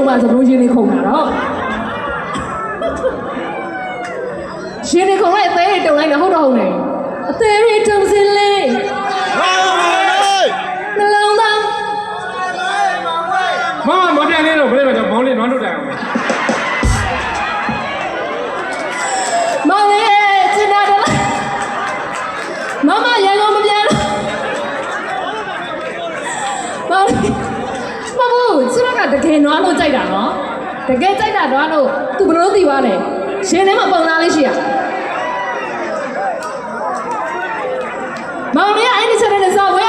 လုံးပါစလုံးရင်းနေခုန်တာတော့ရင်းနေခုန်လိုက်အသေးတွေတုံလိုက်တာဟုတ်တော့ဟုတ်နေအသေးတွေတုံစင်းလေးနှလုံးသားမပြန်နေတော့ဘယ်လိုလဲမောင်းလေးနွားထုတ်တယ်အောင်မောင်လေးကျင်နာတယ်မမရန်ကုန်မပြန်လို့မောင်လေးမဘူးကျမကတကယ်နွားလို့ကြိုက်တာနော်တကယ်ကြိုက်တာနွားလို့သူဘယ်လိုသိသွားလဲရှင်ထဲမှာပုံသားလေးရှိရမောင်လေးအဲ့ဒီချက်နဲ့စောက်ဝဲ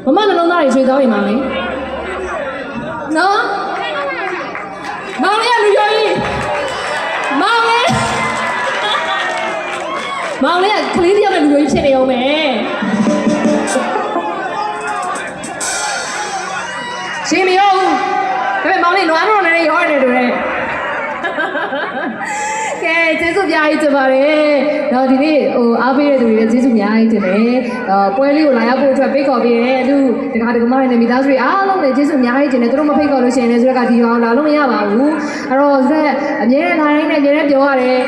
မမနှလုံးသားတွေရွှေသွားပြီမောင်လေးနော်မောင်လေးကလူရောကြီးမောင်လေးကကလေးတယောက်နဲ့လူရောကြီးဖြစ်နေအောင်မယ်ရှင်မရောဘူးဒါပေမဲ့မောင်လေးနွားတော့လည်းရောနေတယ်တူတယ်ကဲကျေးဇူးများကြီးတင်ပါတယ်တော့ဒီနေ့အားပေးတဲ့သူတွေလည်းကျေးဇူးများကြီးတင်တယ်ပွဲလေးကိုလာရောက်ဖို့အတွက်ဖိတ်ခေါ်ပေးတယ်သူတခါတကမနဲ့မိသားစုတွေအားလုံးလည်းကျေးဇူးများကြီးတင်တယ်သူတို့မဖိတ်ခေါ်လို့ရှိရင်လည်းဆိုတော့ကဒီအောင်လာလို့မရပါဘူးအဲ့တော့ဆိုတော့အမြဲတမ်းလာတိုင်းနဲ့အမြဲတမ်းပြောရတယ်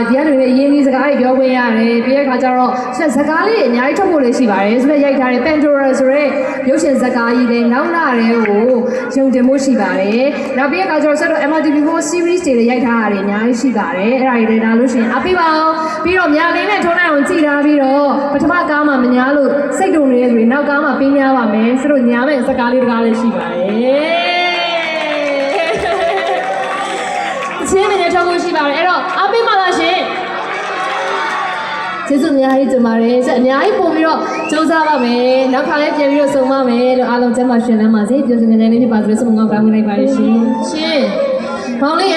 ဒီကလူတွေအရင်ကြီးစကားတွေပြောခွင့်ရတယ်ပြီးတဲ့အခါကျတော့စကားလေးအများကြီးထုတ်ဖို့လည်းရှိပါတယ်ဆိုတော့ရိုက်ထားတဲ့ Pandora ဆိုတဲ့ရုပ်ရှင်ဇာတ်ကားကြီးလည်းနောက်လာတဲ့ကိုရုံတင်မှုရှိပါတယ်နောက်ပြီးတဲ့အခါကျတော့ဆက်တော့ MRTV4 series တွေလည်းရိုက်ထားရတယ်အများကြီးရှိပါတယ်အဲ့ဒါတွေလည်းဒါလို့ရှိရင်အပိပါအောင်ပြီးတော့ညာလေးနဲ့ထုံးလိုက်အောင်ကြည်ထားပြီးတော့ပထမကားမှာမညာလို့စိတ်တုံနေတဲ့ဆိုရင်နောက်ကားမှာပေးများပါမယ်ဆိုတော့ညာမဲ့စကားလေးတကားလည်းရှိပါတယ်အချင်းမင်းနဲ့ထုတ်ဖို့ရှိပါတယ်အဲ့တော့အပိပါလားရှင်ကျေးဇူးအများကြီးတင်ပါတယ်ဆက်အများကြီးပို့ပြီးတော့စူးစမ်းပါမယ်နောက်ခါလေးပြန်ပြီးတော့ဆုံပါမယ်လို့အားလုံးကျမ်းမာရှင်လမ်းပါစေပြောစင်နေနေဖြစ်ပါဆိုလို့ဆုမကောင်းတောင်းပေးလိုက်ပါရရှင်ရှင်ဘောင်းလေး